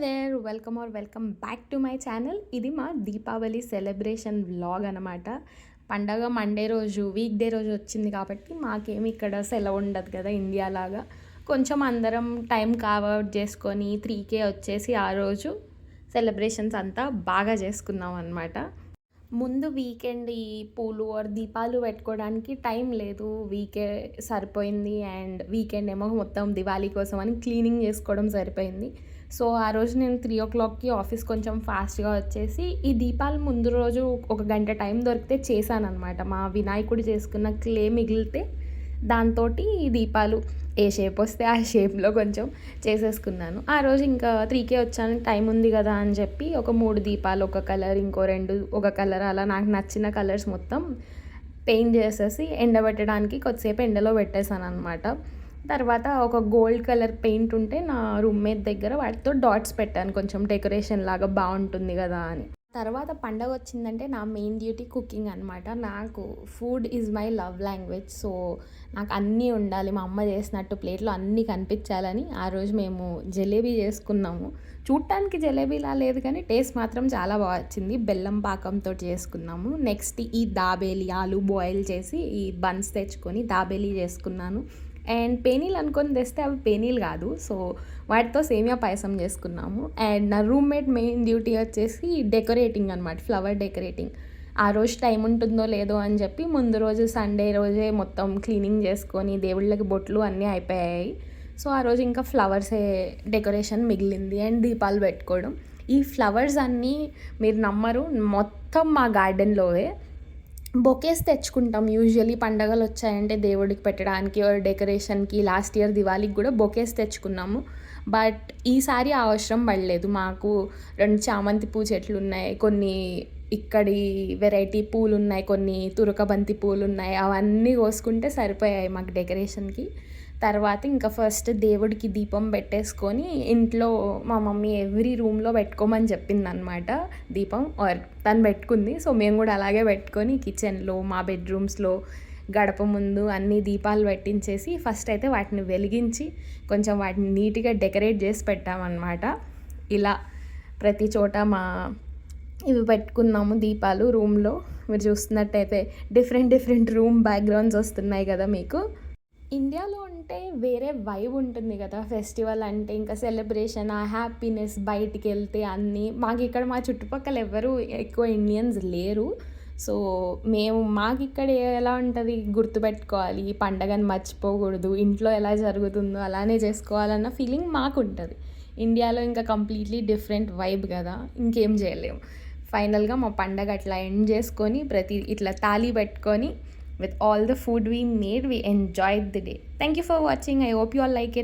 There welcome back to my channel. ఇది మా Deepavali celebration vlog అనమాట. పండగ మండే రోజు వీక్ డే రోజు వచ్చింది కాబట్టి మాకేమి ఇక్కడ సెలవు ఉండదు కదా ఇండియా లాగా. కొంచెం అందరం టైం కవర్ట్ చేసుకొని 3K వచ్చేసి ఆ రోజు సెలబ్రేషన్స్ అంతా బాగా చేసుకున్నాం అనమాట. ముందు వీకెండ్ ఈ పూలు ఆర్ దీపాలు పెట్టుకోవడానికి టైం లేదు, వీకే సరిపోయింది. అండ్ వీకెండ్ ఏమో మొత్తం దివాళీ కోసం అని క్లీనింగ్ చేసుకోవడం సరిపోయింది. సో ఆ రోజు నేను 3 o'clockకి ఆఫీస్ కొంచెం ఫాస్ట్గా వచ్చేసి ఈ దీపాలు ముందు రోజు ఒక గంట టైం దొరికితే చేశాను అనమాట. మా వినాయకుడు చేసుకున్న క్లే మిగిలితే దాంతో ఈ దీపాలు ఏ షేప్ వస్తే ఆ షేప్లో కొంచెం చేసేసుకున్నాను. ఆ రోజు ఇంకా 3K వచ్చాను, టైం ఉంది కదా అని చెప్పి ఒక 3 దీపాలు, ఒక కలర్, ఇంకో 2 ఒక కలర్, అలా నాకు నచ్చిన కలర్స్ మొత్తం పెయింట్ చేసేసి ఎండబెట్టడానికి కొద్దిసేపు ఎండలో పెట్టేశాను అనమాట. తర్వాత ఒక గోల్డ్ కలర్ పెయింట్ ఉంటే నా రూమ్మేట్ దగ్గర వాటితో డాట్స్ పెట్టాను, కొంచెం డెకరేషన్ లాగా బాగుంటుంది కదా అని. తర్వాత పండగ వచ్చిందంటే నా మెయిన్ డ్యూటీ కుకింగ్ అనమాట. నాకు food is my love language. So నాకు అన్నీ ఉండాలి, మా అమ్మ చేసినట్టు ప్లేట్లో అన్నీ కనిపించాలని ఆ రోజు మేము జలేబీ చేసుకున్నాము. చూడటానికి జలేబీలా లేదు కానీ టేస్ట్ మాత్రం చాలా బాగా వచ్చింది. బెల్లం పాకంతో చేసుకున్నాము. నెక్స్ట్ ఈ దాబేలి ఆలు బాయిల్ చేసి ఈ బన్స్ తెచ్చుకొని దాబేలి చేసుకున్నాను. అండ్ పేనీలు అనుకొని తెస్తే అవి పేనీలు కాదు, సో వాటితో సేమియా పాయసం చేసుకున్నాము. అండ్ నా రూమ్మేట్ మెయిన్ డ్యూటీ వచ్చేసి డెకరేటింగ్ అనమాట, ఫ్లవర్ డెకరేటింగ్. ఆ రోజు టైం ఉంటుందో లేదో అని చెప్పి ముందు రోజు సండే రోజే మొత్తం క్లీనింగ్ చేసుకొని దేవుళ్ళకి బొట్లు అన్నీ అయిపోయాయి. సో ఆ రోజు ఇంకా ఫ్లవర్సే డెకరేషన్ మిగిలింది అండ్ దీపాలు పెట్టుకోవడం. ఈ ఫ్లవర్స్ అన్నీ మీరు నమ్మరు, మొత్తం మా గార్డెన్లోవే. బొకేస్ తెచ్చుకుంటాం యూజువల్లీ పండగలు వచ్చాయంటే దేవుడికి పెట్టడానికి ఆర్ డెకరేషన్కి. లాస్ట్ ఇయర్ దివాళీకి కూడా బొకేస్ తెచ్చుకున్నాము, బట్ ఈసారి ఆ అవసరం పడలేదు. మాకు 2 చామంతి పూ చెట్లు ఉన్నాయి, కొన్ని ఇక్కడి వెరైటీ పూలు ఉన్నాయి, కొన్ని తురకబంతి పూలు ఉన్నాయి. అవన్నీ కోసుకుంటే సరిపోయాయి మాకు డెకరేషన్కి. తర్వాత ఇంకా ఫస్ట్ దేవుడికి దీపం పెట్టేసుకొని ఇంట్లో మా మమ్మీ ఎవ్రీ రూమ్లో పెట్టుకోమని చెప్పింది అనమాట దీపం, ఆర్ తను పెట్టుకుంది. సో మేము కూడా అలాగే పెట్టుకొని కిచెన్లో, మా బెడ్రూమ్స్లో, గడప ముందు అన్ని దీపాలు పెట్టించేసి ఫస్ట్ అయితే వాటిని వెలిగించి కొంచెం వాటిని నీట్గా డెకరేట్ చేసి పెట్టామన్నమాట. ఇలా ప్రతి చోట ఇవి పెట్టుకున్నాము దీపాలు రూమ్లో. మీరు చూస్తున్నట్టయితే డిఫరెంట్ రూమ్ బ్యాక్గ్రౌండ్స్ వస్తున్నాయి కదా మీకు. ఇండియాలో ఉంటే వేరే వైబ్ ఉంటుంది కదా, ఫెస్టివల్ అంటే ఇంకా సెలబ్రేషన్, ఆ హ్యాపీనెస్, బయటికి వెళ్తే అన్నీ. మాకు ఇక్కడ మా చుట్టుపక్కల ఎవరు ఎక్కువ ఇండియన్స్ లేరు. సో మాకు ఇక్కడ ఎలా ఉంటుంది, గుర్తుపెట్టుకోవాలి, ఈ పండగని మర్చిపోకూడదు, ఇంట్లో ఎలా జరుగుతుందో అలానే చేసుకోవాలన్న ఫీలింగ్ మాకు ఉంటుంది. ఇండియాలో ఇంకా కంప్లీట్లీ డిఫరెంట్ వైబ్ కదా, ఇంకేం చేయలేము. ఫైనల్గా మా పండగ అట్లా ఎండ్ చేసుకొని ఇట్లా తాళి పెట్టుకొని with all the food we made, we enjoyed the day. Thank you for watching. I hope you all like it.